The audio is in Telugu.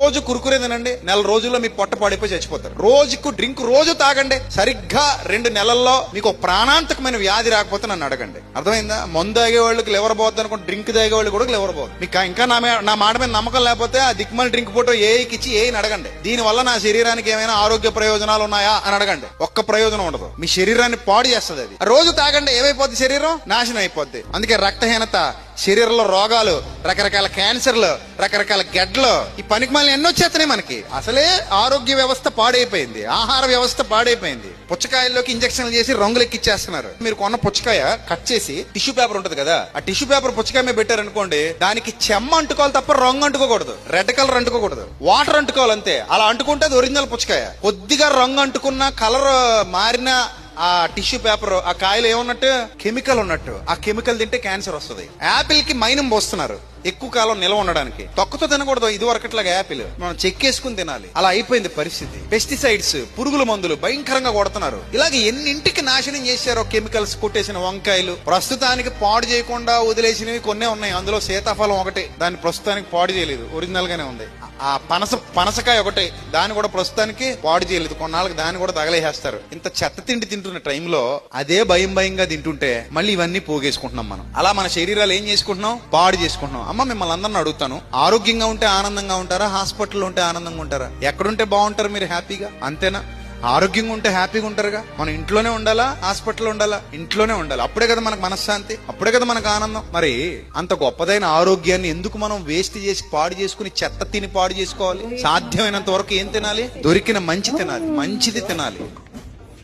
రోజు కురుకురే తినండి, నెల రోజుల్లో మీ పొట్ట పాడిపోయి చచ్చిపోతారు. రోజుకు డ్రింక్ రోజు తాగండి, సరిగ్గా 2 నెలల్లో మీకు ప్రాణాంతకమైన వ్యాధి రాకపోతే నన్ను అడగండి. అర్థమైందా? మందు తాగే వాళ్ళకి లివర్ పోతుంది అనుకోండి, డ్రింక్ తాగే వాళ్ళు కూడా లివర్ పోతుంది. మీకు ఇంకా నా మాట మీద నమ్మకం లేకపోతే ఆ దిక్మల్ డ్రింక్ ఫోటో ఏకి ఇచ్చి ఏని అడగండి. దీని వల్ల నా శరీరానికి ఏమైనా ఆరోగ్య ప్రయోజనాలు ఉన్నాయా అని అడగండి. ఒక్క ప్రయోజనం ఉండదు. మీ శరీరాన్ని పాడు చేస్తుంది అది. రోజు తాగండి, ఏమైపోద్ది? శరీరం నాశనం అయిపోద్ది. అందుకే రక్తహీనత, శరీరంలో రోగాలు, రకరకాల క్యాన్సర్లు, రకరకాల గెడ్లు, ఈ పనికిమాలిన ఎన్నో వచ్చేస్తున్నాయి మనకి. అసలే ఆరోగ్య వ్యవస్థ పాడైపోయింది, ఆహార వ్యవస్థ పాడైపోయింది. పుచ్చకాయల్లోకి ఇంజక్షన్లు చేసి రంగులు ఎక్కిచ్చేస్తున్నారు. మీరు కొన్న పుచ్చకాయ కట్ చేసి టిష్యూ పేపర్ ఉంటది కదా, ఆ టిష్యూ పేపర్ పుచ్చకాయ మీద పెట్టారనుకోండి, దానికి చెమ్మ అంటుకోవాలి తప్ప రంగు అంటుకోకూడదు, రెడ్ కలర్ అంటుకోకూడదు, వాటర్ అంటుకోవాలి అంతే. అలా అంటుకుంటే అది ఒరిజినల్ పుచ్చకాయ. కొద్దిగా రంగు అంటుకున్న, కలర్ మారిన ఆ టిష్యూ పేపర్, ఆ కాయలు ఏమన్నట్టు? కెమికల్ ఉన్నట్టు. ఆ కెమికల్ తింటే క్యాన్సర్ వస్తుంది. యాపిల్ కి మైనం పోస్తున్నారు ఎక్కువ కాలం నిల్వ ఉండడానికి. తొక్కతో తినకూడదు, ఇది వరకట్లాగా యాపిల్ మనం చెక్కేసుకుని తినాలి. అలా అయిపోయింది పరిస్థితి. పెస్టిసైడ్స్, పురుగుల మందులు భయంకరంగా కొడుతున్నారు. ఇలాగ ఎన్నింటికి నాశనం చేశారో కెమికల్స్ కొట్టేసిన వంకాయలు. ప్రస్తుతానికి పాడు చేయకుండా వదిలేసినవి కొన్నే ఉన్నాయి. అందులో సీతాఫలం ఒకటి, దాన్ని ప్రస్తుతానికి పాడు చేయలేదు, ఒరిజినల్ గానే ఉంది. ఆ పనసకాయ ఒకటి, దాన్ని కూడా ప్రస్తుతానికి పాడు చేయలేదు, కొన్నాళ్ళకి దాన్ని కూడా తగలేసేస్తారు. ఇంత చెత్త తిండి తింటున్న టైంలో అదే భయంగా తింటుంటే మళ్ళీ ఇవన్నీ పోగేసుకుంటున్నాం మనం. అలా మన శరీరాలు ఏం చేసుకుంటున్నాం? పాడు చేసుకుంటున్నాం. అమ్మ, మిమ్మల్ని అందరిని అడుగుతాను, ఆరోగ్యంగా ఉంటే ఆనందంగా ఉంటారా? హాస్పిటల్లో ఉంటే ఆనందంగా ఉంటారా? ఎక్కడుంటే బాగుంటారు మీరు హ్యాపీగా? అంతేనా? ఆరోగ్యంగా ఉంటే హ్యాపీగా ఉంటారుగా. మనం ఇంట్లోనే ఉండాలా, హాస్పిటల్లో ఉండాలా? ఇంట్లోనే ఉండాలి. అప్పుడే కదా మనకు మనశ్శాంతి, అప్పుడే కదా మనకు ఆనందం. మరి అంత గొప్పదైన ఆరోగ్యాన్ని ఎందుకు మనం వేస్ట్ చేసి పాడు చేసుకుని చెత్త తిని పాడు చేసుకోవాలి? సాధ్యమైనంత వరకు ఏం తినాలి? దొరికిన మంచి తినాలి, మంచిది తినాలి.